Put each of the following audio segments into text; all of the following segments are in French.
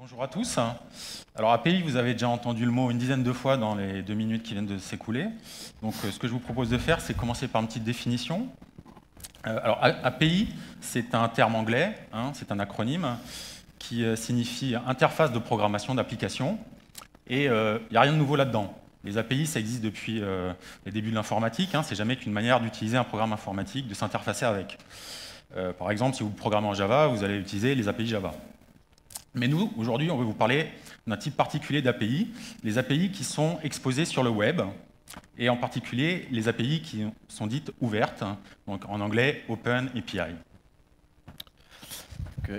Bonjour à tous. Alors API, vous avez déjà entendu le mot une dizaine de fois dans les 2 minutes qui viennent de s'écouler. Donc ce que je vous propose de faire, c'est commencer par une petite définition. Alors API, c'est un terme anglais, c'est un acronyme qui signifie interface de programmation d'application. Et il n'y a rien de nouveau là-dedans. Les API, ça existe depuis les débuts de l'informatique. C'est jamais qu'une manière d'utiliser un programme informatique, de s'interfacer avec. Par exemple, si vous programmez en Java, vous allez utiliser les API Java. Mais nous, aujourd'hui, on veut vous parler d'un type particulier d'API, les API qui sont exposées sur le web, et en particulier les API qui sont dites ouvertes, donc en anglais Open API.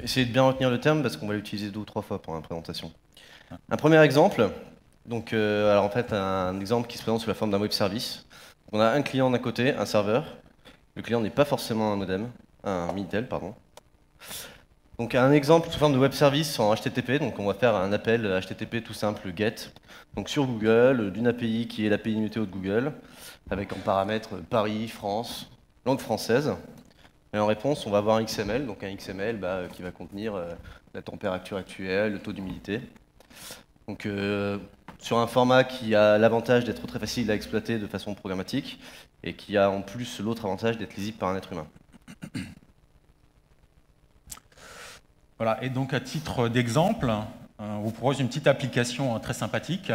Essayez de bien retenir le terme parce qu'on va l'utiliser 2 ou 3 fois pour la présentation. Un premier exemple, alors en fait un exemple qui se présente sous la forme d'un web service. On a un client d'un côté, un serveur. Le client n'est pas forcément un modem, un Minitel, pardon. Donc un exemple sous forme de web service en HTTP, donc on va faire un appel HTTP tout simple GET, donc sur Google, d'une API qui est l'API Numétéo de Google, avec en paramètre Paris, France, langue française. Et en réponse, on va avoir un XML, donc un XML qui va contenir la température actuelle, le taux d'humidité. Donc sur un format qui a l'avantage d'être très facile à exploiter de façon programmatique, et qui a en plus l'autre avantage d'être lisible par un être humain. Voilà, et donc à titre d'exemple, on vous propose une petite application très sympathique,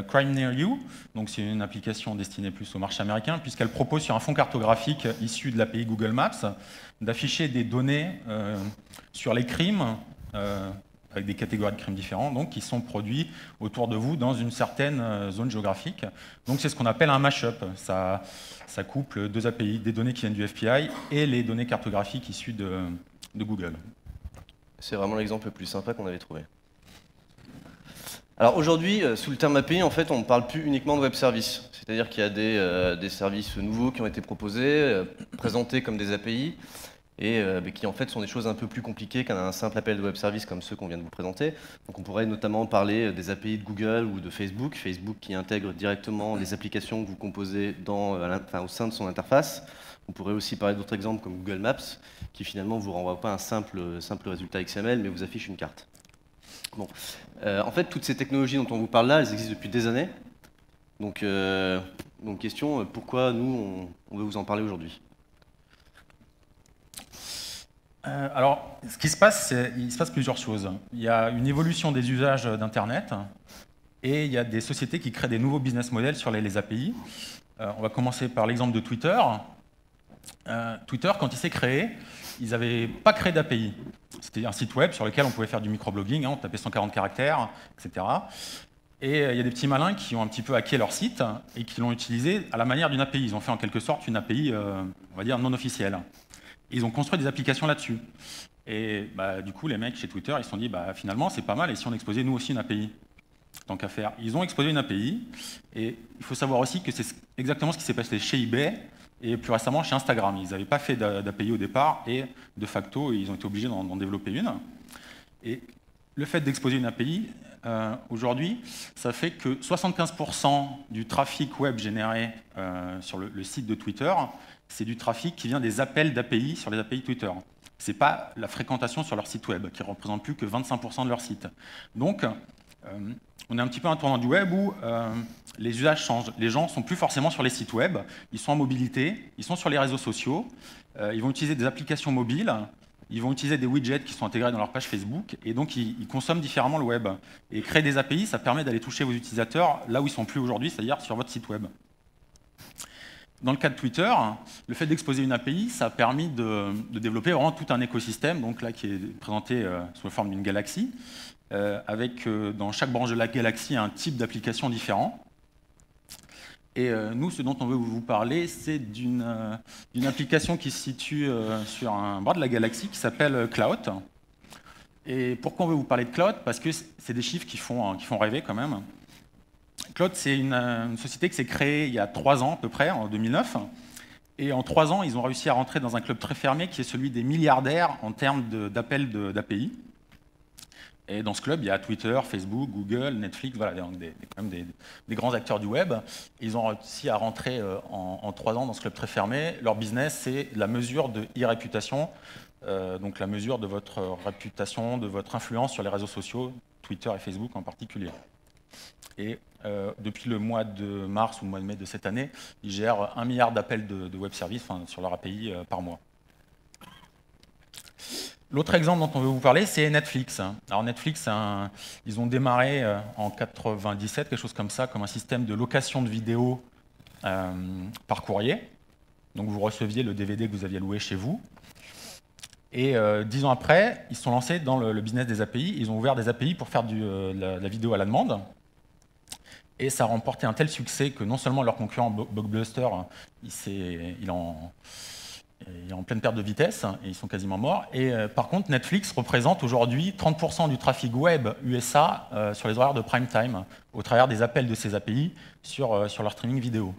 Crime Near You. Donc c'est une application destinée plus au marché américain, puisqu'elle propose sur un fond cartographique issu de l'API Google Maps d'afficher des données sur les crimes, avec des catégories de crimes différents, donc qui sont produits autour de vous dans une certaine zone géographique. Donc c'est ce qu'on appelle un mashup. Ça couple 2 API, des données qui viennent du FPI et les données cartographiques issues de Google. C'est vraiment l'exemple le plus sympa qu'on avait trouvé. Alors aujourd'hui, sous le terme API, en fait, on ne parle plus uniquement de web services. C'est-à-dire qu'il y a des services nouveaux qui ont été proposés, présentés comme des API, et qui en fait sont des choses un peu plus compliquées qu'un simple appel de web service comme ceux qu'on vient de vous présenter. Donc on pourrait notamment parler des API de Google ou de Facebook. Facebook qui intègre directement les applications que vous composez au sein de son interface. On pourrait aussi parler d'autres exemples comme Google Maps, qui finalement ne vous renvoie pas un simple résultat XML, mais vous affiche une carte. Bon. En fait, toutes ces technologies dont on vous parle là, elles existent depuis des années. Donc question, pourquoi nous, on veut vous en parler aujourd'hui? Alors, ce qui se passe, il se passe plusieurs choses. Il y a une évolution des usages d'Internet, et il y a des sociétés qui créent des nouveaux business models sur les API. On va commencer par l'exemple de Twitter. Twitter, quand il s'est créé, ils n'avaient pas créé d'API. C'était un site web sur lequel on pouvait faire du microblogging, on tapait 140 caractères, etc. Et il y a des petits malins qui ont un petit peu hacké leur site et qui l'ont utilisé à la manière d'une API. Ils ont fait en quelque sorte une API, on va dire, non officielle. Et ils ont construit des applications là-dessus. Et du coup, les mecs chez Twitter, ils se sont dit, finalement, c'est pas mal, et si on exposait nous aussi une API? Tant qu'à faire. Ils ont exposé une API, et il faut savoir aussi que c'est exactement ce qui s'est passé chez eBay, et plus récemment chez Instagram. Ils n'avaient pas fait d'API au départ, et de facto, ils ont été obligés d'en développer une. Et le fait d'exposer une API, aujourd'hui, ça fait que 75% du trafic web généré sur le site de Twitter, c'est du trafic qui vient des appels d'API sur les API Twitter. Ce n'est pas la fréquentation sur leur site web, qui ne représente plus que 25% de leur site. Donc, on est un petit peu à un tournant du web où les usages changent. Les gens ne sont plus forcément sur les sites web, ils sont en mobilité, ils sont sur les réseaux sociaux, ils vont utiliser des applications mobiles, ils vont utiliser des widgets qui sont intégrés dans leur page Facebook, et donc ils consomment différemment le web. Et créer des API, ça permet d'aller toucher vos utilisateurs là où ils ne sont plus aujourd'hui, c'est-à-dire sur votre site web. Dans le cas de Twitter, le fait d'exposer une API, ça a permis de développer vraiment tout un écosystème, donc là qui est présenté sous la forme d'une galaxie, avec dans chaque branche de la galaxie un type d'application différent. Et nous, ce dont on veut vous parler, c'est d'une application qui se situe sur un bord de la galaxie qui s'appelle Cloud. Et pourquoi on veut vous parler de Cloud? Parce que c'est des chiffres qui font rêver quand même. Cloud, c'est une société qui s'est créée il y a 3 ans à peu près, en 2009. Et en 3 ans, ils ont réussi à rentrer dans un club très fermé qui est celui des milliardaires en termes d'appels d'API. Et dans ce club, il y a Twitter, Facebook, Google, Netflix, voilà, quand même des grands acteurs du web. Ils ont réussi à rentrer en 3 ans dans ce club très fermé. Leur business, c'est la mesure de e-réputation, donc la mesure de votre réputation, de votre influence sur les réseaux sociaux, Twitter et Facebook en particulier. Et depuis le mois de mars ou le mois de mai de cette année, ils gèrent 1 milliard d'appels de web services sur leur API par mois. L'autre exemple dont on veut vous parler, c'est Netflix. Alors Netflix, ils ont démarré en 97, quelque chose comme ça, comme un système de location de vidéos par courrier. Donc vous receviez le DVD que vous aviez loué chez vous. Et 10 ans après, ils se sont lancés dans le business des API. Ils ont ouvert des API pour faire la vidéo à la demande. Et ça a remporté un tel succès que non seulement leur concurrent Blockbuster, il est en pleine perte de vitesse, et ils sont quasiment morts. Et par contre, Netflix représente aujourd'hui 30% du trafic web USA sur les horaires de prime time, au travers des appels de ces API sur leur streaming vidéo.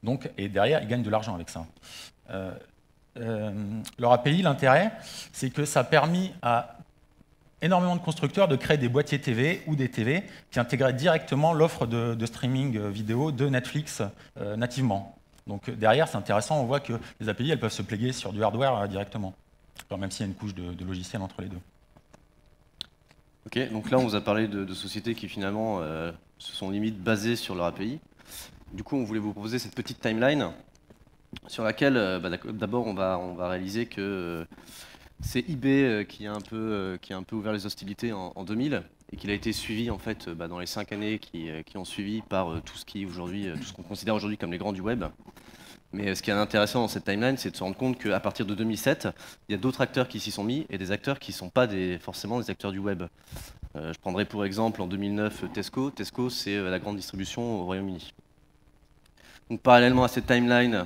Donc, et derrière, ils gagnent de l'argent avec ça. Leur API, l'intérêt, c'est que ça a permis à énormément de constructeurs de créer des boîtiers TV ou des TV qui intégraient directement l'offre de streaming vidéo de Netflix nativement. Donc derrière, c'est intéressant, on voit que les API, elles peuvent se plugger sur du hardware directement, même s'il y a une couche de logiciel entre les deux. Ok, donc là on vous a parlé de sociétés qui finalement se sont limite basées sur leur API. Du coup, on voulait vous proposer cette petite timeline sur laquelle, d'abord, on va réaliser que c'est eBay qui a un peu ouvert les hostilités en 2000 et qu'il a été suivi en fait dans les 5 années qui ont suivi par tout ce qu'on considère aujourd'hui comme les grands du web. Mais ce qui est intéressant dans cette timeline, c'est de se rendre compte qu'à partir de 2007, il y a d'autres acteurs qui s'y sont mis et des acteurs qui ne sont pas forcément des acteurs du web. Je prendrai pour exemple en 2009 Tesco. Tesco, c'est la grande distribution au Royaume-Uni. Donc parallèlement à cette timeline,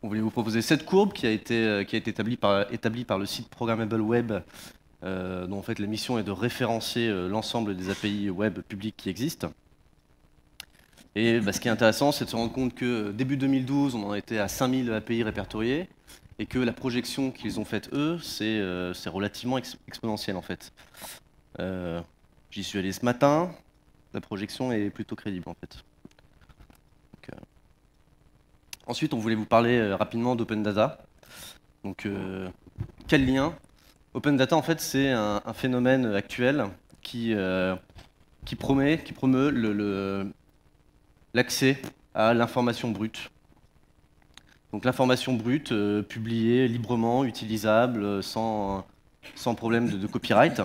on voulait vous proposer cette courbe qui a été établie par le site Programmable Web, dont en fait la mission est de référencer l'ensemble des API web publiques qui existent. Et ce qui est intéressant, c'est de se rendre compte que début 2012, on en était à 5000 API répertoriées, et que la projection qu'ils ont faite eux, c'est relativement exponentiel en fait. J'y suis allé ce matin, la projection est plutôt crédible en fait. Donc, ensuite, on voulait vous parler rapidement d'Open Data. Donc, quel lien? Open Data, en fait, c'est un phénomène actuel qui promeut l'accès à l'information brute. Donc, l'information brute publiée librement, utilisable, sans problème de copyright.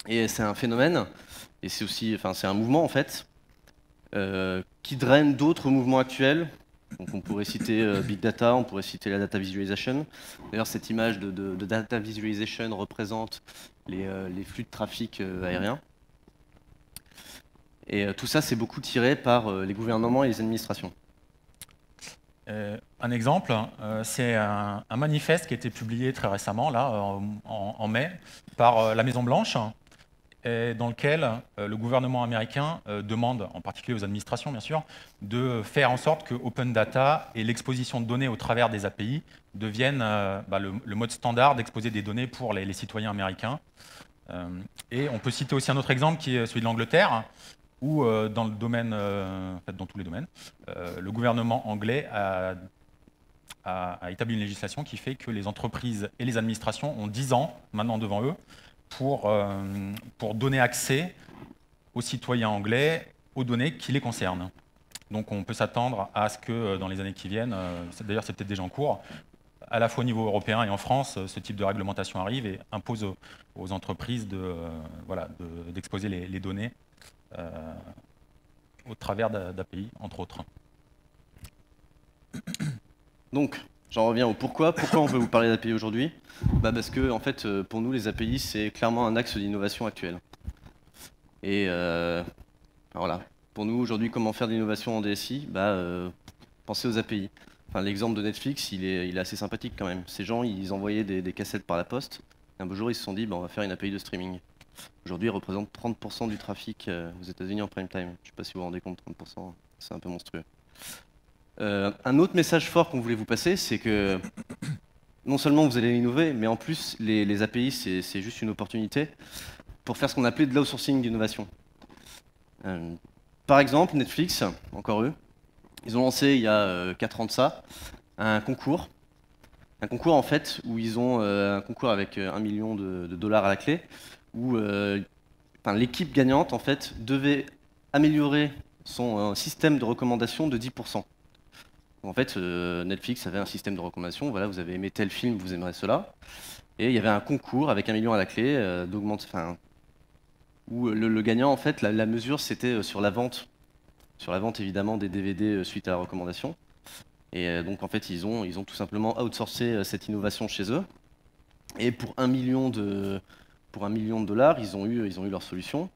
Et c'est un phénomène, et c'est aussi, c'est un mouvement en fait, qui draine d'autres mouvements actuels. Donc on pourrait citer Big Data, on pourrait citer la Data Visualization. D'ailleurs, cette image de Data Visualization représente les flux de trafic aérien. Et tout ça, c'est beaucoup tiré par les gouvernements et les administrations. Un exemple, c'est un manifeste qui a été publié très récemment, là, en mai, par la Maison-Blanche, dans lequel le gouvernement américain demande, en particulier aux administrations bien sûr, de faire en sorte que Open Data et l'exposition de données au travers des API deviennent le mode standard d'exposer des données pour les citoyens américains. Et on peut citer aussi un autre exemple qui est celui de l'Angleterre, où dans le domaine, en fait dans tous les domaines, le gouvernement anglais a établi une législation qui fait que les entreprises et les administrations ont 10 ans maintenant devant eux pour donner accès aux citoyens anglais aux données qui les concernent. Donc on peut s'attendre à ce que dans les années qui viennent, d'ailleurs c'est peut-être déjà en cours, à la fois au niveau européen et en France, ce type de réglementation arrive et impose aux entreprises d'exposer les données au travers d'API, entre autres. Donc, j'en reviens au pourquoi. Pourquoi on veut vous parler d'API aujourd'hui? Parce que, en fait, pour nous, les API, c'est clairement un axe d'innovation actuel. Et voilà. Pour nous, aujourd'hui, comment faire de l'innovation en DSI? Pensez aux API. Enfin, l'exemple de Netflix, il est assez sympathique quand même. Ces gens, ils envoyaient des cassettes par la poste. Et un beau jour, ils se sont dit, on va faire une API de streaming. Aujourd'hui, ils représentent 30% du trafic aux États-Unis en prime time. Je ne sais pas si vous vous rendez compte, 30%, c'est un peu monstrueux. Un autre message fort qu'on voulait vous passer, c'est que non seulement vous allez innover, mais en plus, les API, c'est juste une opportunité pour faire ce qu'on appelait de l'outsourcing d'innovation. Par exemple, Netflix, encore eux, ils ont lancé il y a 4 ans de ça, un concours. Un concours en fait où ils ont un concours avec 1 million de dollars à la clé, où l'équipe gagnante en fait devait améliorer son système de recommandation de 10%. En fait, Netflix avait un système de recommandation. Voilà, vous avez aimé tel film, vous aimerez cela. Et il y avait un concours avec 1 million à la clé où le gagnant, en fait, la mesure, c'était sur la vente évidemment des DVD suite à la recommandation. Et donc, en fait, ils ont tout simplement outsourcé cette innovation chez eux. Et pour 1 million de dollars, ils ont eu leur solution.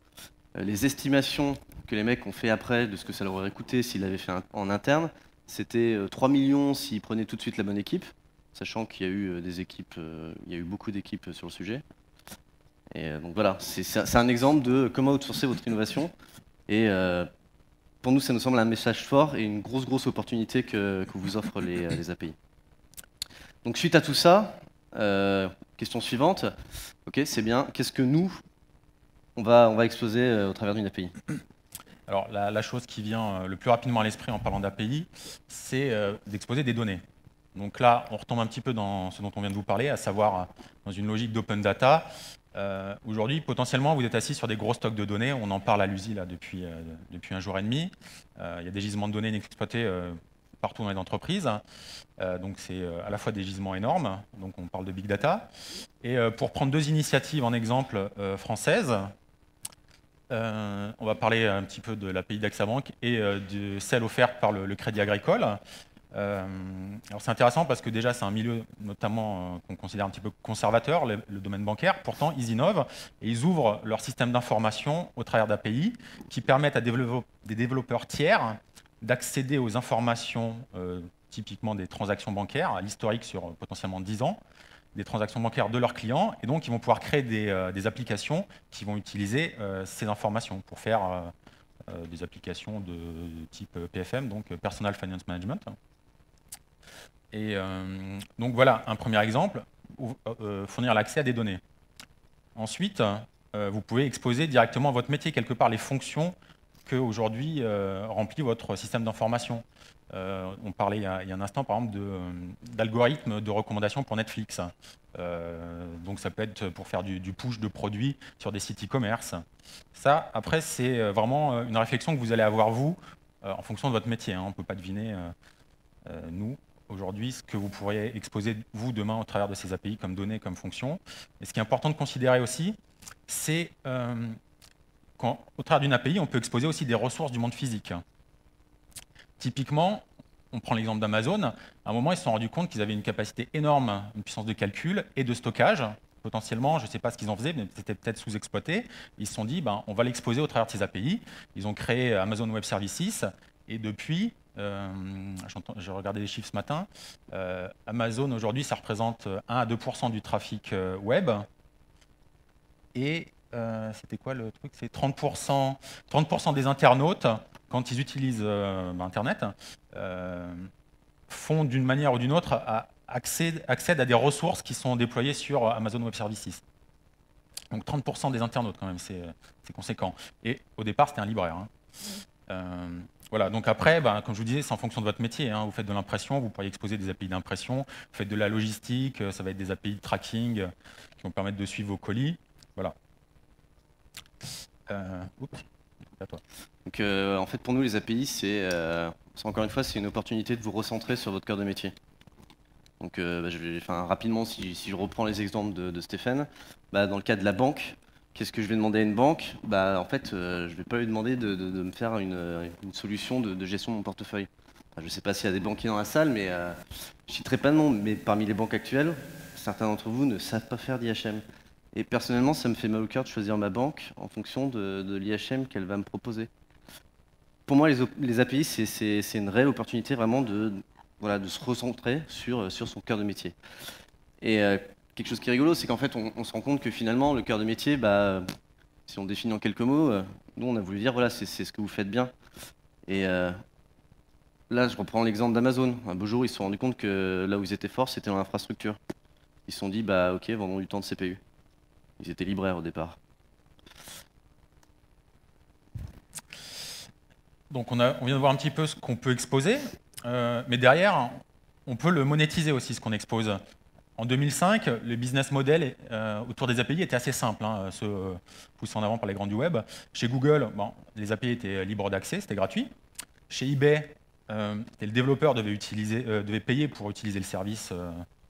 Les estimations que les mecs ont fait après de ce que ça leur aurait coûté s'ils l'avaient fait en interne, c'était 3 millions s'ils prenaient tout de suite la bonne équipe, sachant qu'il y a eu des équipes, il y a eu beaucoup d'équipes sur le sujet. Et donc voilà, c'est un exemple de comment outsourcer votre innovation. Et pour nous, ça nous semble un message fort et une grosse opportunité que vous offrent les API. Donc suite à tout ça, question suivante. Ok, c'est bien. Qu'est-ce que nous, on va exposer au travers d'une API? Alors, la chose qui vient le plus rapidement à l'esprit en parlant d'API, c'est d'exposer des données. Donc là, on retombe un petit peu dans ce dont on vient de vous parler, à savoir dans une logique d'open data. Aujourd'hui, potentiellement, vous êtes assis sur des gros stocks de données. On en parle à l'USI depuis 1 jour et demi. Il y a des gisements de données inexploités partout dans les entreprises. Donc c'est à la fois des gisements énormes, donc on parle de big data. Et pour prendre 2 initiatives en exemple françaises, on va parler un petit peu de l'API d'AXA-Bank et de celle offerte par le Crédit Agricole. Alors c'est intéressant parce que déjà c'est un milieu notamment qu'on considère un petit peu conservateur, le domaine bancaire. Pourtant ils innovent et ils ouvrent leur système d'information au travers d'API qui permettent à des développeurs tiers d'accéder aux informations typiquement des transactions bancaires, à l'historique sur potentiellement 10 ans, des transactions bancaires de leurs clients, et donc ils vont pouvoir créer des applications qui vont utiliser ces informations pour faire des applications de type PFM, donc Personal Finance Management. Et donc voilà un premier exemple, fournir l'accès à des données. Ensuite, vous pouvez exposer directement votre métier, quelque part les fonctions qu'aujourd'hui remplit votre système d'information. On parlait il y a un instant, par exemple, d'algorithmes de recommandation pour Netflix. Donc ça peut être pour faire du push de produits sur des sites e-commerce. Ça, après, c'est vraiment une réflexion que vous allez avoir, vous, en fonction de votre métier. Hein. On ne peut pas deviner, nous, aujourd'hui, ce que vous pourriez exposer, vous, demain, au travers de ces API, comme données, comme fonctions. Et ce qui est important de considérer aussi, c'est qu'au travers d'une API, on peut exposer aussi des ressources du monde physique. Typiquement, on prend l'exemple d'Amazon. À un moment, ils se sont rendus compte qu'ils avaient une capacité énorme, une puissance de calcul et de stockage. Potentiellement, je ne sais pas ce qu'ils en faisaient, mais c'était peut-être sous-exploité. Ils se sont dit, on va l'exposer au travers de ces API. Ils ont créé Amazon Web Services. Et depuis, j'ai regardé les chiffres ce matin, Amazon, aujourd'hui, ça représente 1 à 2% du trafic web. Et c'était quoi le truc? C'est 30% des internautes, quand ils utilisent Internet, font d'une manière ou d'une autre accèdent à des ressources qui sont déployées sur Amazon Web Services. Donc 30% des internautes quand même, c'est conséquent. Et au départ, c'était un libraire. Hein. Voilà, donc après, comme je vous disais, c'est en fonction de votre métier. Hein. Vous faites de l'impression, vous pourriez exposer des API d'impression. Vous faites de la logistique, ça va être des API de tracking qui vont permettre de suivre vos colis. Voilà. Oups, à toi. Donc, en fait, pour nous, les API, c'est encore une fois, c'est une opportunité de vous recentrer sur votre cœur de métier. Donc, je vais, rapidement, si je reprends les exemples de Stéphane, dans le cas de la banque, qu'est-ce que je vais demander à une banque? En fait, je ne vais pas lui demander de me faire une solution de gestion de mon portefeuille. Je ne sais pas s'il y a des banquiers dans la salle, mais je ne citerai pas de nom, mais parmi les banques actuelles, certains d'entre vous ne savent pas faire d'IHM. Et personnellement, ça me fait mal au cœur de choisir ma banque en fonction de l'IHM qu'elle va me proposer. Pour moi, les API, c'est une réelle opportunité vraiment de se recentrer sur son cœur de métier. Et quelque chose qui est rigolo, c'est qu'en fait, on se rend compte que finalement, le cœur de métier, si on le définit en quelques mots, nous, on a voulu dire, voilà, c'est ce que vous faites bien. Et là, je reprends l'exemple d'Amazon. Un beau jour, ils se sont rendus compte que là où ils étaient forts, c'était dans l'infrastructure. Ils se sont dit, ok, vendons du temps de CPU. Ils étaient libraires au départ. Donc on vient de voir un petit peu ce qu'on peut exposer, mais derrière, on peut le monétiser aussi, ce qu'on expose. En 2005, le business model autour des API était assez simple, hein, ceux poussés en avant par les grands du web. Chez Google, bon, les API étaient libres d'accès, c'était gratuit. Chez eBay, le développeur devait payer pour utiliser le service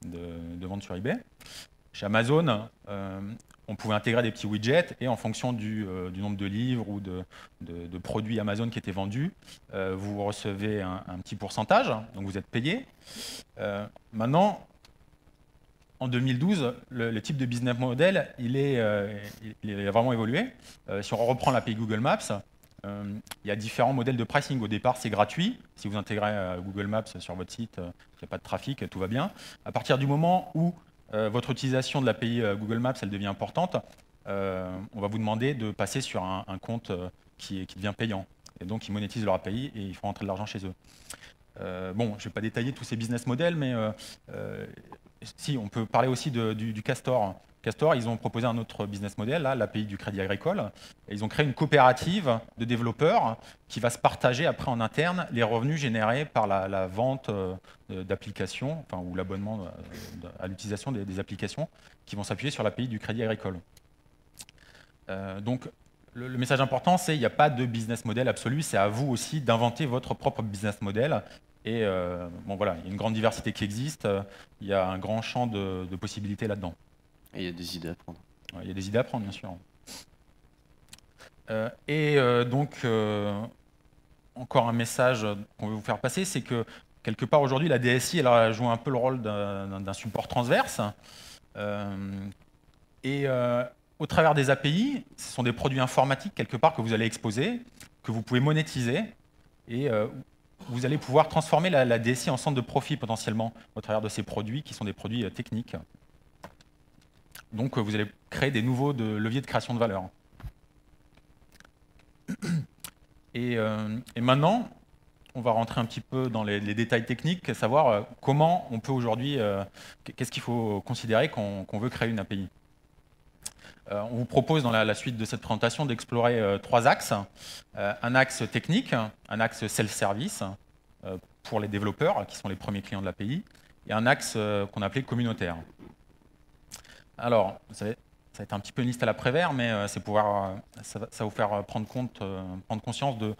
de vente sur eBay. Chez Amazon, on pouvait intégrer des petits widgets et en fonction du nombre de livres ou de produits Amazon qui étaient vendus, vous recevez un petit pourcentage, donc vous êtes payé. Maintenant, en 2012, le type de business model, il a vraiment évolué. Si on reprend l'API Google Maps, il y a différents modèles de pricing. Au départ, c'est gratuit. Si vous intégrez Google Maps sur votre site, il n'y a pas de trafic, tout va bien. À partir du moment où votre utilisation de l'API Google Maps elle devient importante, on va vous demander de passer sur un compte qui devient payant. Et donc, ils monétisent leur API et ils font rentrer de l'argent chez eux. Bon, je ne vais pas détailler tous ces business models, mais si, on peut parler aussi du Castor. Castor, ils ont proposé un autre business model, l'API du Crédit Agricole. Et ils ont créé une coopérative de développeurs qui va se partager après en interne les revenus générés par la vente d'applications, enfin, ou l'abonnement à l'utilisation des applications qui vont s'appuyer sur l'API du Crédit Agricole. Donc, le message important, c'est qu'il n'y a pas de business model absolu, c'est à vous aussi d'inventer votre propre business model. Et bon, voilà, il y a une grande diversité qui existe, il y a un grand champ de possibilités là-dedans. Et il y a des idées à prendre. Ouais, il y a des idées à prendre, bien sûr. Donc, encore un message qu'on veut vous faire passer, c'est que quelque part aujourd'hui, la DSI, elle a joué un peu le rôle d'un support transverse. Au travers des API, ce sont des produits informatiques quelque part que vous allez exposer, que vous pouvez monétiser, et vous allez pouvoir transformer la DSI en centre de profit potentiellement au travers de ces produits qui sont des produits techniques. Donc vous allez créer des nouveaux leviers de création de valeur. Et maintenant, on va rentrer un petit peu dans les détails techniques, savoir comment on peut aujourd'hui, qu'est-ce qu'il faut considérer quand on veut créer une API. On vous propose dans la suite de cette présentation d'explorer 3 axes. Un axe technique, un axe self-service pour les développeurs qui sont les premiers clients de l'API, et un axe qu'on appelait communautaire. Alors, ça va être un petit peu une liste à l'après-vert, mais ça va vous faire prendre conscience de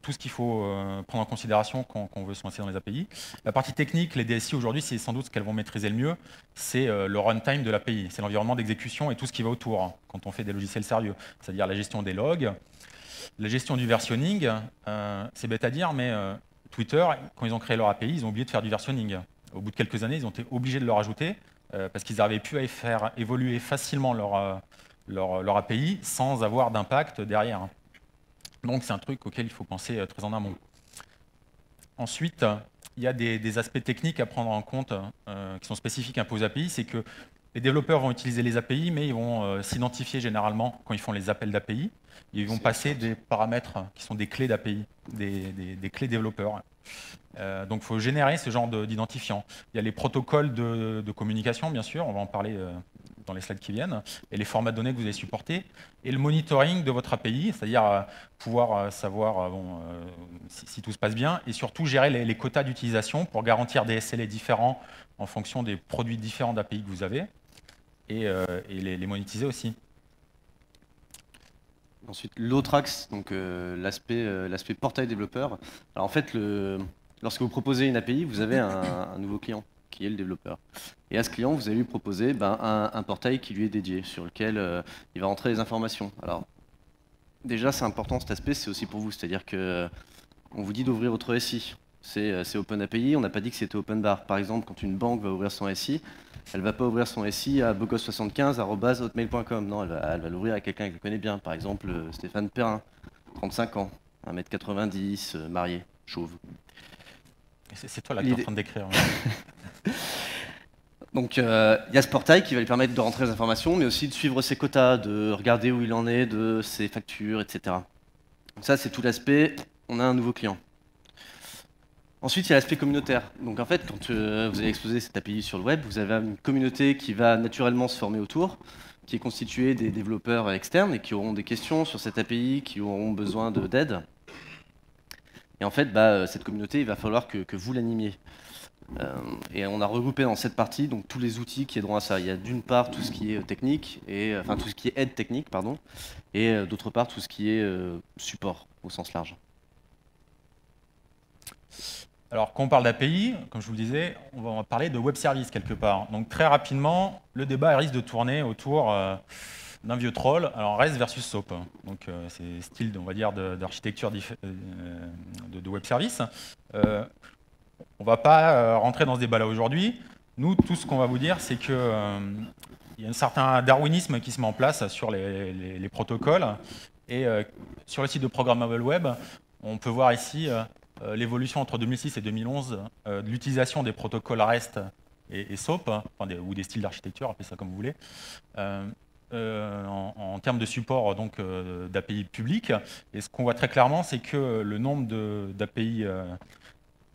tout ce qu'il faut prendre en considération quand on veut se lancer dans les API. La partie technique, les DSI aujourd'hui, c'est sans doute ce qu'elles vont maîtriser le mieux, c'est le runtime de l'API, c'est l'environnement d'exécution et tout ce qui va autour hein, quand on fait des logiciels sérieux, c'est-à-dire la gestion des logs, la gestion du versionning, c'est bête à dire, mais Twitter, quand ils ont créé leur API, ils ont oublié de faire du versionning. Au bout de quelques années, ils ont été obligés de le rajouter parce qu'ils n'arrivaient plus à faire évoluer facilement leur API sans avoir d'impact derrière. Donc c'est un truc auquel il faut penser très en amont. Ensuite, il y a des aspects techniques à prendre en compte qui sont spécifiques un peu aux API, c'est que les développeurs vont utiliser les API, mais ils vont s'identifier généralement quand ils font les appels d'API. Ils vont passer des paramètres qui sont des clés d'API, des clés développeurs. Donc il faut générer ce genre d'identifiant. Il y a les protocoles de communication, bien sûr, on va en parler dans les slides qui viennent, et les formats de données que vous allez supporter, et le monitoring de votre API, c'est-à-dire pouvoir savoir si tout se passe bien, et surtout gérer les quotas d'utilisation pour garantir des SLA différents en fonction des produits différents d'API que vous avez, et les monétiser aussi. Ensuite, l'autre axe, donc l'aspect portail développeur. Alors en fait, lorsque vous proposez une API, vous avez un nouveau client qui est le développeur. Et à ce client, vous allez lui proposer un portail qui lui est dédié, sur lequel il va rentrer les informations. Alors déjà, c'est important cet aspect, c'est aussi pour vous, c'est-à-dire que on vous dit d'ouvrir votre SI. C'est OpenAPI, on n'a pas dit que c'était OpenBar. Par exemple, quand une banque va ouvrir son SI, elle ne va pas ouvrir son SI à bogos75@hotmail.com. Non, elle va l'ouvrir à quelqu'un qu'elle connaît bien. Par exemple, Stéphane Perrin, 35 ans, 1m90, marié, chauve. C'est toi là qui es en train de décrire. Donc il y a ce portail qui va lui permettre de rentrer les informations, mais aussi de suivre ses quotas, de regarder où il en est, de ses factures, etc. Donc ça, c'est tout l'aspect, on a un nouveau client. Ensuite, il y a l'aspect communautaire. Donc en fait, quand vous allez exposer cette API sur le web, vous avez une communauté qui va naturellement se former autour, qui est constituée des développeurs externes et qui auront des questions sur cette API, qui auront besoin d'aide. Et en fait, cette communauté, il va falloir que vous l'animiez. Et on a regroupé dans cette partie donc, tous les outils qui aideront à ça. Il y a d'une part tout ce qui est technique, enfin tout ce qui est aide technique, pardon, et d'autre part tout ce qui est support au sens large. Alors, quand on parle d'API, comme je vous le disais, on va parler de web service quelque part. Donc, très rapidement, le débat risque de tourner autour d'un vieux troll. Alors, REST versus SOAP. Donc, c'est style, on va dire, d'architecture de web service. On ne va pas rentrer dans ce débat-là aujourd'hui. Nous, tout ce qu'on va vous dire, c'est qu'il y a un certain darwinisme qui se met en place sur les protocoles. Et sur le site de Programmable Web, on peut voir ici l'évolution entre 2006 et 2011 de l'utilisation des protocoles REST et SOAP, enfin ou des styles d'architecture, appelez ça comme vous voulez, en termes de support d'API publiques. Et ce qu'on voit très clairement, c'est que le nombre d'API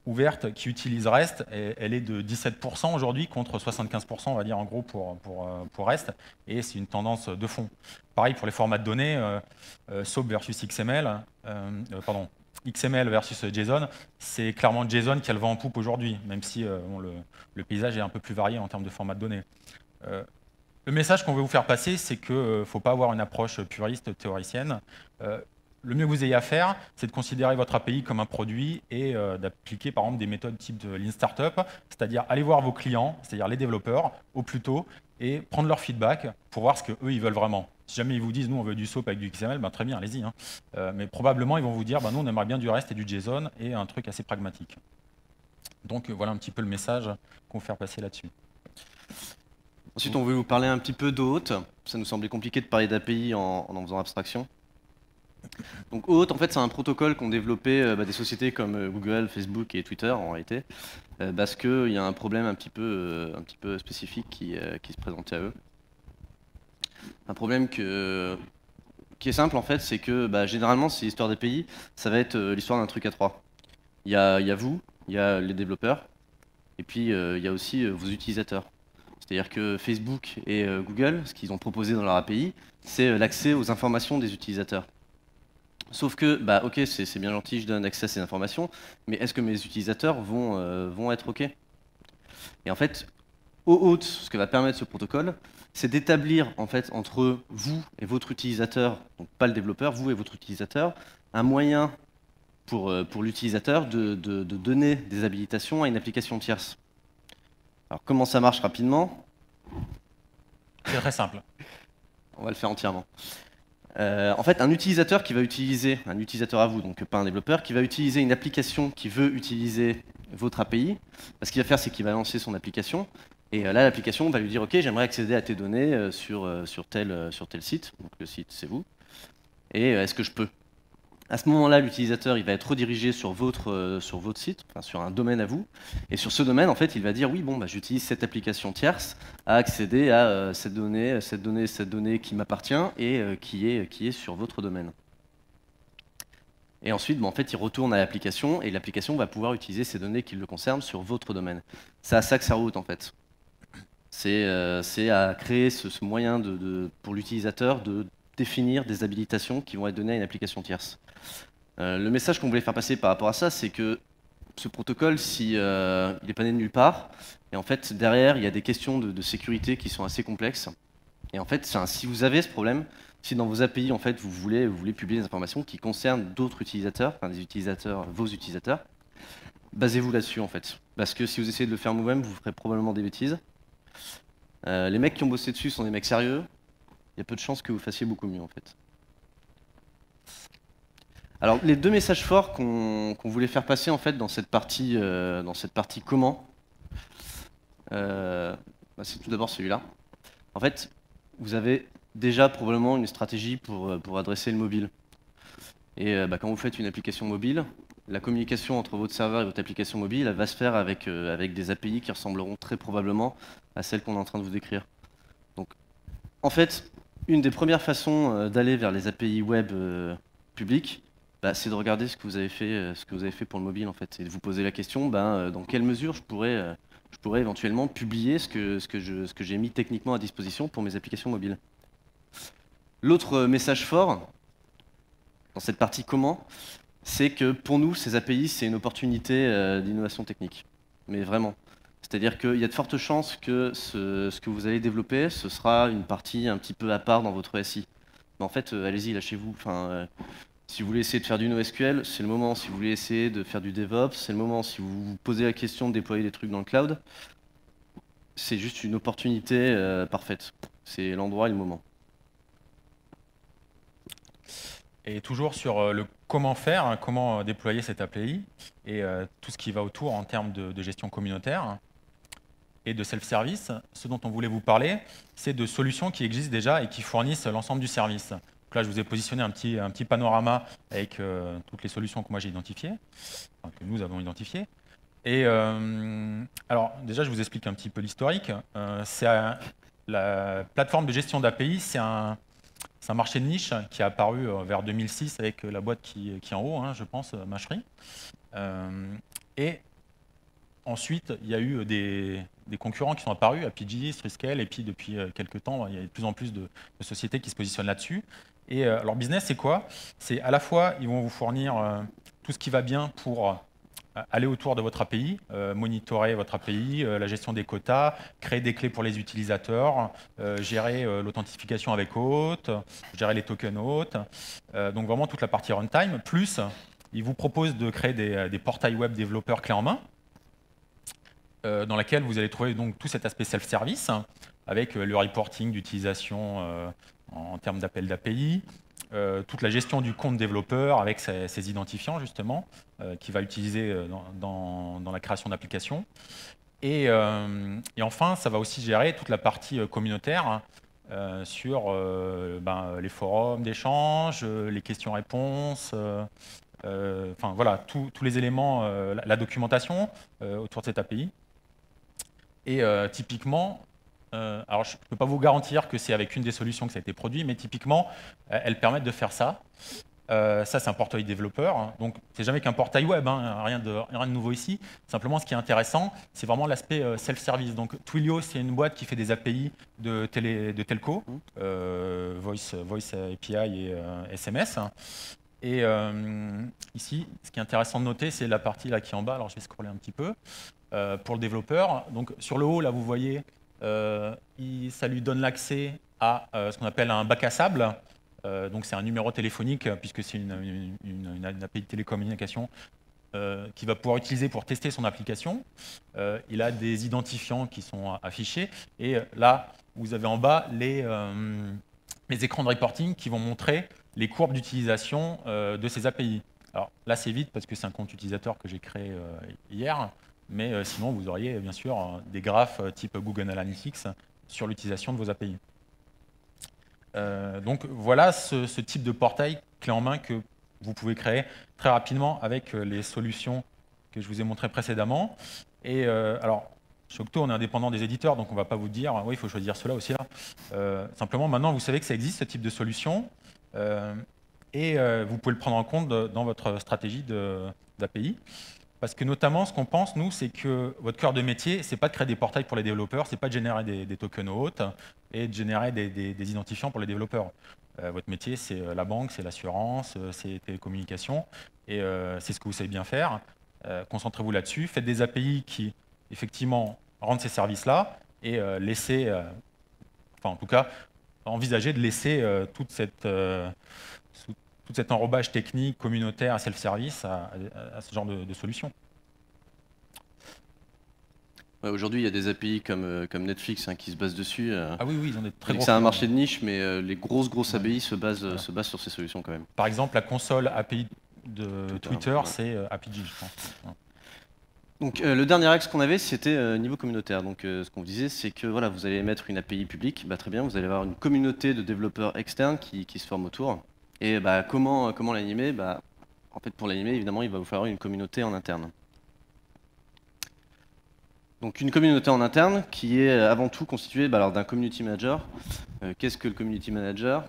ouvertes qui utilisent REST, elle est de 17% aujourd'hui contre 75%, on va dire en gros pour REST, et c'est une tendance de fond. Pareil pour les formats de données, SOAP versus XML, XML versus JSON, c'est clairement JSON qui a le vent en poupe aujourd'hui, même si le paysage est un peu plus varié en termes de format de données. Le message qu'on veut vous faire passer, c'est qu'il ne faut pas avoir une approche puriste, théoricienne. Le mieux que vous ayez à faire, c'est de considérer votre API comme un produit et d'appliquer par exemple des méthodes type de Lean Startup, c'est-à-dire aller voir vos clients, c'est-à-dire les développeurs, au plus tôt, et prendre leur feedback pour voir ce qu'eux, ils veulent vraiment. Si jamais ils vous disent, nous, on veut du SOAP avec du XML, ben, très bien, allez-y. Hein. Mais probablement, ils vont vous dire, ben, nous, on aimerait bien du REST et du JSON et un truc assez pragmatique. Donc, voilà un petit peu le message qu'on veut faire passer là-dessus. Ensuite, on veut vous parler un petit peu d'OAuth. Ça nous semblait compliqué de parler d'API en faisant abstraction. Donc OAuth, en fait, c'est un protocole qu'ont développé des sociétés comme Google, Facebook et Twitter, en réalité, parce qu'il y a un problème un petit peu spécifique qui se présentait à eux. Un problème qui est simple, en fait, c'est que généralement, ces histoires d'API, ça va être l'histoire d'un truc à trois. Il y a vous, il y a les développeurs, et puis il y a aussi vos utilisateurs. C'est-à-dire que Facebook et Google, ce qu'ils ont proposé dans leur API, c'est l'accès aux informations des utilisateurs. Sauf que, ok, c'est bien gentil, je donne accès à ces informations, mais est-ce que mes utilisateurs vont être OK? Et en fait, OAuth, ce que va permettre ce protocole, c'est d'établir en fait entre vous et votre utilisateur, donc pas le développeur, vous et votre utilisateur, un moyen pour l'utilisateur de donner des habilitations à une application tierce. Alors comment ça marche rapidement? C'est très simple. On va le faire entièrement. En fait, un utilisateur qui va utiliser, un utilisateur à vous, donc pas un développeur, qui va utiliser une application qui veut utiliser votre API, ce qu'il va faire, c'est qu'il va lancer son application, et là, l'application va lui dire « Ok, j'aimerais accéder à tes données sur tel site », donc le site, c'est vous, et est-ce que je peux? À ce moment-là, l'utilisateur, il va être redirigé sur votre site, enfin, sur un domaine à vous. Et sur ce domaine, en fait, il va dire oui, bon, j'utilise cette application tierce à accéder à cette donnée qui m'appartient et qui est sur votre domaine. Et ensuite, en fait, il retourne à l'application et l'application va pouvoir utiliser ces données qui le concernent sur votre domaine. C'est à ça que ça route, en fait. C'est à créer ce moyen pour l'utilisateur de définir des habilitations qui vont être données à une application tierce. Le message qu'on voulait faire passer par rapport à ça, c'est que ce protocole, il n'est pas né de nulle part, et en fait, derrière, il y a des questions de sécurité qui sont assez complexes. Et en fait, si vous avez ce problème, si dans vos API, en fait, vous voulez publier des informations qui concernent d'autres utilisateurs, enfin des utilisateurs, vos utilisateurs, basez-vous là-dessus, en fait. Parce que si vous essayez de le faire vous-même, vous ferez probablement des bêtises. Les mecs qui ont bossé dessus sont des mecs sérieux. Il y a peu de chances que vous fassiez beaucoup mieux, en fait. Alors, les deux messages forts qu'on voulait faire passer, en fait, dans cette partie comment, c'est tout d'abord celui-là. En fait, vous avez déjà probablement une stratégie pour adresser le mobile. Et quand vous faites une application mobile, la communication entre votre serveur et votre application mobile, elle va se faire avec des API qui ressembleront très probablement à celles qu'on est en train de vous décrire. Donc, en fait, une des premières façons d'aller vers les API web publiques, c'est de regarder ce que vous avez fait pour le mobile, en fait, et de vous poser la question, dans quelle mesure je pourrais éventuellement publier ce que j'ai mis techniquement à disposition pour mes applications mobiles. L'autre message fort, dans cette partie comment, c'est que pour nous, ces API, c'est une opportunité d'innovation technique. Mais vraiment. C'est-à-dire qu'il y a de fortes chances que ce que vous allez développer, ce sera une partie un petit peu à part dans votre SI. Mais en fait, allez-y, lâchez-vous. Enfin, si vous voulez essayer de faire du NoSQL, c'est le moment. Si vous voulez essayer de faire du DevOps, c'est le moment. Si vous vous posez la question de déployer des trucs dans le cloud, c'est juste une opportunité parfaite. C'est l'endroit et le moment. Et toujours sur le comment faire, hein, comment déployer cette API et tout ce qui va autour en termes de gestion communautaire et de self-service, ce dont on voulait vous parler, c'est de solutions qui existent déjà et qui fournissent l'ensemble du service. Donc là, je vous ai positionné un petit panorama avec toutes les solutions que moi j'ai identifiées, enfin, que nous avons identifiées. Et alors, déjà, je vous explique un petit peu l'historique. La plateforme de gestion d'API, c'est un marché de niche qui est apparu vers 2006 avec la boîte qui est en haut, hein, je pense, Mâcherie. Et ensuite, il y a eu des concurrents qui sont apparus, APG, Streetscale, et puis depuis quelques temps, il y a de plus en plus de sociétés qui se positionnent là-dessus. Et leur business, c'est quoi? C'est à la fois, ils vont vous fournir tout ce qui va bien pour aller autour de votre API, monitorer votre API, la gestion des quotas, créer des clés pour les utilisateurs, gérer l'authentification avec hôte, gérer les tokens hôtes. Donc vraiment toute la partie runtime. Plus, ils vous proposent de créer des portails web développeurs clés en main, dans laquelle vous allez trouver donc tout cet aspect self-service, avec le reporting d'utilisation en termes d'appel d'API, toute la gestion du compte développeur avec ses identifiants justement, qu'il va utiliser dans la création d'applications. Et enfin, ça va aussi gérer toute la partie communautaire sur les forums d'échange, les questions-réponses, enfin voilà, tous les éléments, la documentation autour de cette API. Et typiquement, alors je ne peux pas vous garantir que c'est avec une des solutions que ça a été produit, mais typiquement, elles permettent de faire ça. Ça, c'est un portail développeur, hein. Donc c'est jamais qu'un portail web, hein, rien de nouveau ici. Simplement, ce qui est intéressant, c'est vraiment l'aspect self-service. Donc Twilio, c'est une boîte qui fait des API de telco, Voice API et SMS. Et ici, ce qui est intéressant de noter, c'est la partie là qui est en bas. Alors je vais scroller un petit peu. Pour le développeur. Donc sur le haut, là, vous voyez, ça lui donne l'accès à ce qu'on appelle un bac à sable. Donc c'est un numéro téléphonique, puisque c'est une API de télécommunication qu'il va pouvoir utiliser pour tester son application. Il a des identifiants qui sont affichés. Et là, vous avez en bas les écrans de reporting qui vont montrer les courbes d'utilisation de ces API. Alors là, c'est vite parce que c'est un compte utilisateur que j'ai créé hier. Mais sinon, vous auriez bien sûr des graphes type Google Analytics sur l'utilisation de vos API. Donc voilà ce type de portail clé en main que vous pouvez créer très rapidement avec les solutions que je vous ai montrées précédemment. Et alors, chez Octo, on est indépendant des éditeurs, donc on ne va pas vous dire oui, il faut choisir cela aussi là. Simplement, maintenant, vous savez que ça existe, ce type de solution, et vous pouvez le prendre en compte dans votre stratégie d'API. Parce que notamment, ce qu'on pense, nous, c'est que votre cœur de métier, ce n'est pas de créer des portails pour les développeurs, ce n'est pas de générer des tokens hôtes et de générer des identifiants pour les développeurs. Votre métier, c'est la banque, c'est l'assurance, c'est les télécommunications, et c'est ce que vous savez bien faire. Concentrez-vous là-dessus, faites des API qui, effectivement, rendent ces services-là, et laissez, enfin en tout cas, envisagez de laisser tout cet enrobage technique, communautaire, self-service à ce genre de solutions. Ouais, aujourd'hui, il y a des API comme Netflix qui se basent dessus. Ah oui, ils ont des très gros. C'est un marché de niche, mais les grosses API se basent sur ces solutions quand même. Par exemple, la console API de Twitter, c'est APG, je pense. Ouais. Donc le dernier axe qu'on avait, c'était niveau communautaire. Donc ce qu'on vous disait, c'est que voilà, vous allez mettre une API publique, très bien, vous allez avoir une communauté de développeurs externes qui se forment autour. Et comment l'animer? En fait, pour l'animer, évidemment, il va vous falloir une communauté en interne. Donc une communauté en interne qui est avant tout constituée d'un community manager. Qu'est-ce que le community manager?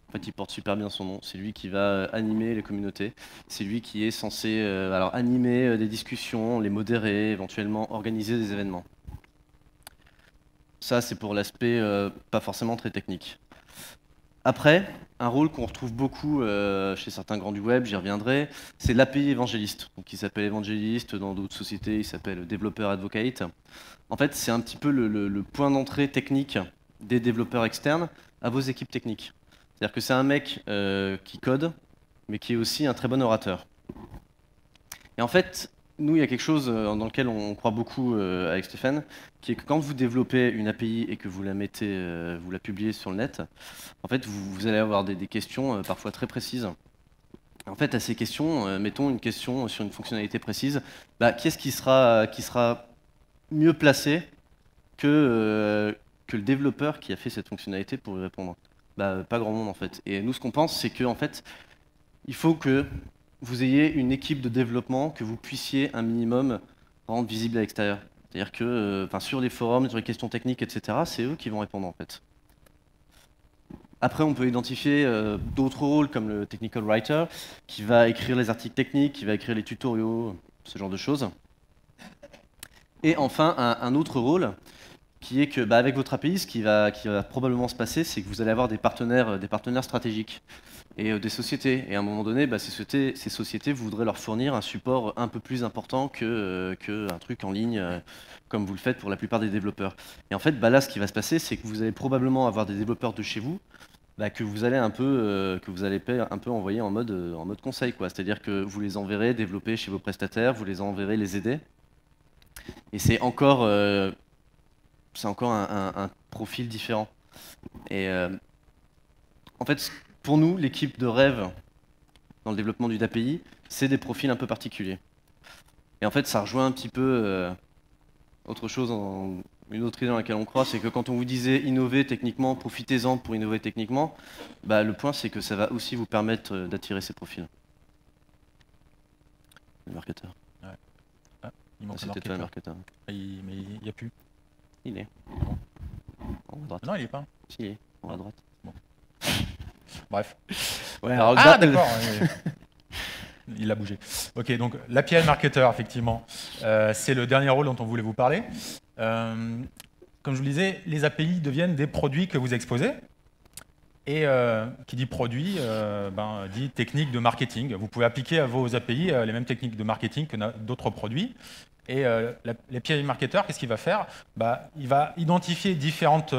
En fait, il porte super bien son nom. C'est lui qui va animer les communautés. C'est lui qui est censé animer des discussions, les modérer, éventuellement organiser des événements. Ça, c'est pour l'aspect pas forcément très technique. Après, un rôle qu'on retrouve beaucoup chez certains grands du web, j'y reviendrai, c'est l'API évangéliste. Donc, il s'appelle évangéliste, dans d'autres sociétés, il s'appelle développeur advocate. En fait, c'est un petit peu le point d'entrée technique des développeurs externes à vos équipes techniques. C'est-à-dire que c'est un mec qui code, mais qui est aussi un très bon orateur. Et en fait, nous, il y a quelque chose dans lequel on croit beaucoup avec Stéphane, qui est que quand vous développez une API et que vous la mettez, vous la publiez sur le net, en fait, vous allez avoir des questions parfois très précises. En fait, à ces questions, mettons une question sur une fonctionnalité précise, qui est-ce qui sera mieux placé que le développeur qui a fait cette fonctionnalité pour y répondre? Pas grand monde en fait. Et nous, ce qu'on pense, c'est que en fait, il faut que vous ayez une équipe de développement que vous puissiez un minimum rendre visible à l'extérieur. C'est-à-dire que sur les forums, sur les questions techniques, etc., c'est eux qui vont répondre en fait. Après, on peut identifier d'autres rôles comme le technical writer, qui va écrire les articles techniques, qui va écrire les tutoriaux, ce genre de choses. Et enfin, un autre rôle, qui est que avec votre API, ce qui va probablement se passer, c'est que vous allez avoir des partenaires stratégiques et des sociétés. Et à un moment donné, ces sociétés voudraient leur fournir un support un peu plus important qu'un truc en ligne, comme vous le faites pour la plupart des développeurs. Et en fait, là, ce qui va se passer, c'est que vous allez probablement avoir des développeurs de chez vous, que vous allez un peu envoyer en mode conseil, quoi. C'est-à-dire que vous les enverrez développer chez vos prestataires, vous les enverrez les aider. Et c'est encore un profil différent. Et en fait, pour nous, l'équipe de rêve dans le développement d'une API, c'est des profils un peu particuliers. Et en fait, ça rejoint un petit peu autre chose, une autre idée dans laquelle on croit, c'est que quand on vous disait innover techniquement, profitez-en pour innover techniquement, le point c'est que ça va aussi vous permettre d'attirer ces profils. Le marketeur. Ouais. Ah, il manque C'était toi le marketeur. Mais il n'y a plus. Il est. En haut à droite. Non, il n'est pas. Si, il est. En haut à droite. Bon. Bref. Ouais, alors, d'accord. Il a bougé. Ok, donc l'API marketer, effectivement, c'est le dernier rôle dont on voulait vous parler. Comme je vous le disais, les API deviennent des produits que vous exposez. Et qui dit produit, dit technique de marketing. Vous pouvez appliquer à vos API les mêmes techniques de marketing que d'autres produits. Et l'API marketer, qu'est-ce qu'il va faire? Il va identifier différentes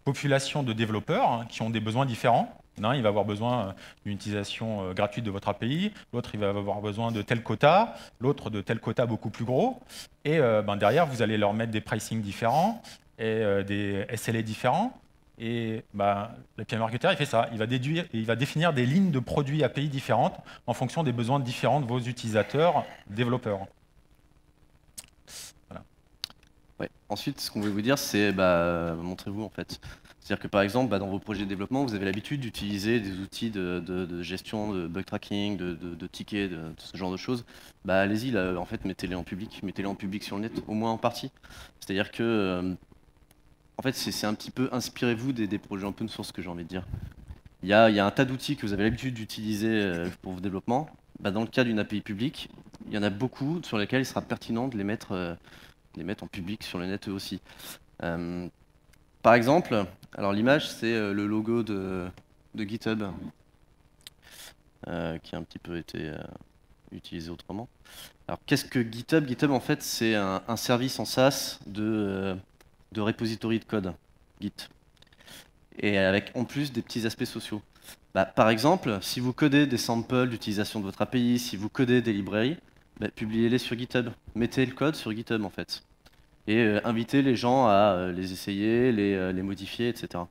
populations de développeurs qui ont des besoins différents. L'un, il va avoir besoin d'une utilisation gratuite de votre API, l'autre, il va avoir besoin de tel quota, l'autre de tel quota beaucoup plus gros. Et derrière, vous allez leur mettre des pricing différents et des SLA différents. Et l'API marketer, il fait ça. Il va définir des lignes de produits API différentes en fonction des besoins différents de vos utilisateurs, développeurs. Voilà. Ouais. Ensuite, ce qu'on veut vous dire, c'est montrez-vous en fait. C'est-à-dire que par exemple, dans vos projets de développement, vous avez l'habitude d'utiliser des outils de gestion, de bug tracking, de tickets, de ce genre de choses. Allez-y, en fait, mettez-les en public sur le net, au moins en partie. C'est-à-dire que en fait, c'est un petit peu inspirez-vous des projets open source que j'ai envie de dire. Il y a un tas d'outils que vous avez l'habitude d'utiliser pour vos développements. Dans le cas d'une API publique, il y en a beaucoup sur lesquels il sera pertinent de les mettre en public sur le net eux aussi. Par exemple, alors l'image c'est le logo de GitHub qui a un petit peu été utilisé autrement. Alors qu'est-ce que GitHub? GitHub en fait c'est un service en SaaS de repository de code, Git. Et avec en plus des petits aspects sociaux. Par exemple, si vous codez des samples d'utilisation de votre API, si vous codez des librairies, publiez-les sur GitHub. Mettez le code sur GitHub en fait. Et invitez les gens à les essayer, les modifier, etc.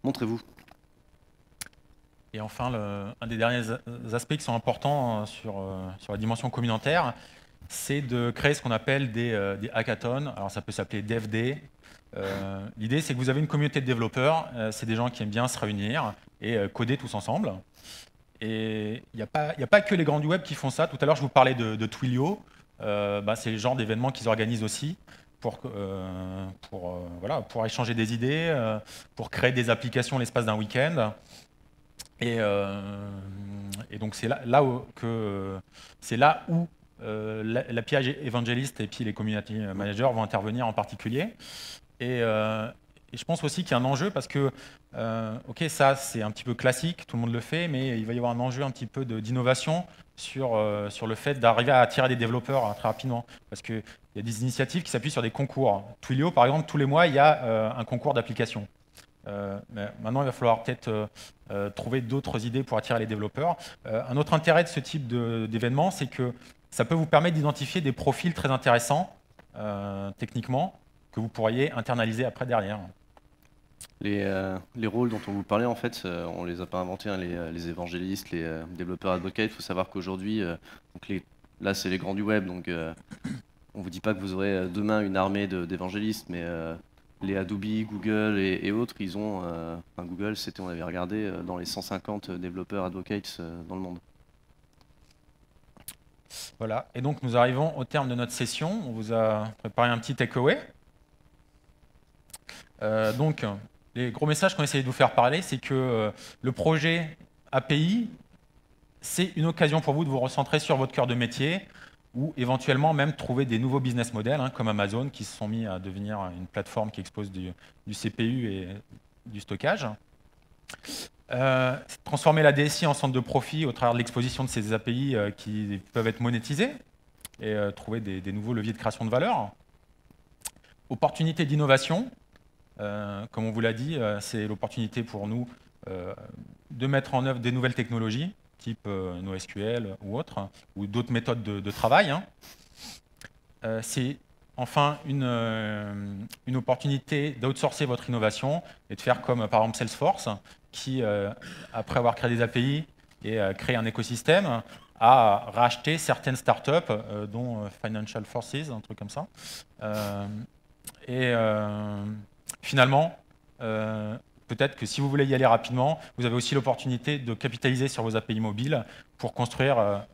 Montrez-vous. Et enfin, un des derniers aspects qui sont importants sur la dimension communautaire, c'est de créer ce qu'on appelle des hackathons. Alors ça peut s'appeler DevD. L'idée, c'est que vous avez une communauté de développeurs. C'est des gens qui aiment bien se réunir et coder tous ensemble. Et il n'y a pas que les grands du web qui font ça. Tout à l'heure, je vous parlais de Twilio. C'est le genre d'événements qu'ils organisent aussi pour échanger des idées, pour créer des applications l'espace d'un week-end. Et donc c'est là où l'API évangéliste et puis les community managers vont intervenir en particulier. Et Et je pense aussi qu'il y a un enjeu parce que, ok, ça c'est un petit peu classique, tout le monde le fait, mais il va y avoir un enjeu un petit peu d'innovation sur le fait d'arriver à attirer des développeurs très rapidement. Parce qu'il y a des initiatives qui s'appuient sur des concours. Twilio, par exemple, tous les mois, il y a un concours d'application. Mais maintenant, il va falloir peut-être trouver d'autres idées pour attirer les développeurs. Un autre intérêt de ce type d'événement, c'est que ça peut vous permettre d'identifier des profils très intéressants, techniquement, que vous pourriez internaliser après derrière. Les rôles dont on vous parlait, en fait, on les a pas inventés, hein, les évangélistes, les développeurs advocates. Il faut savoir qu'aujourd'hui, là c'est les grands du web, donc on vous dit pas que vous aurez demain une armée d'évangélistes, mais les Adobe, Google et autres, ils ont, enfin Google, on avait regardé, dans les 150 développeurs advocates dans le monde. Voilà, et donc nous arrivons au terme de notre session. On vous a préparé un petit takeaway. Donc, les gros messages qu'on essaie de vous faire parler, c'est que le projet API, c'est une occasion pour vous de vous recentrer sur votre cœur de métier ou éventuellement même trouver des nouveaux business models, hein, comme Amazon, qui se sont mis à devenir une plateforme qui expose du CPU et du stockage. Transformer la DSI en centre de profit au travers de l'exposition de ces API qui peuvent être monétisés et trouver des nouveaux leviers de création de valeur. Opportunité d'innovation. Comme on vous l'a dit, c'est l'opportunité pour nous de mettre en œuvre des nouvelles technologies, type NoSQL ou autres, ou d'autres méthodes de travail. Hein. C'est enfin une opportunité d'outsourcer votre innovation et de faire comme par exemple Salesforce, qui, après avoir créé des API et créé un écosystème, a racheté certaines startups, dont Financial Forces, un truc comme ça. Finalement, peut-être que si vous voulez y aller rapidement, vous avez aussi l'opportunité de capitaliser sur vos API mobiles pour construire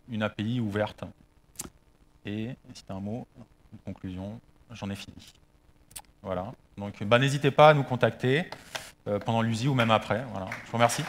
une API ouverte. Et si tu as un mot, une conclusion, j'en ai fini. Voilà. Donc, n'hésitez pas à nous contacter pendant l'USI ou même après. Voilà. Je vous remercie.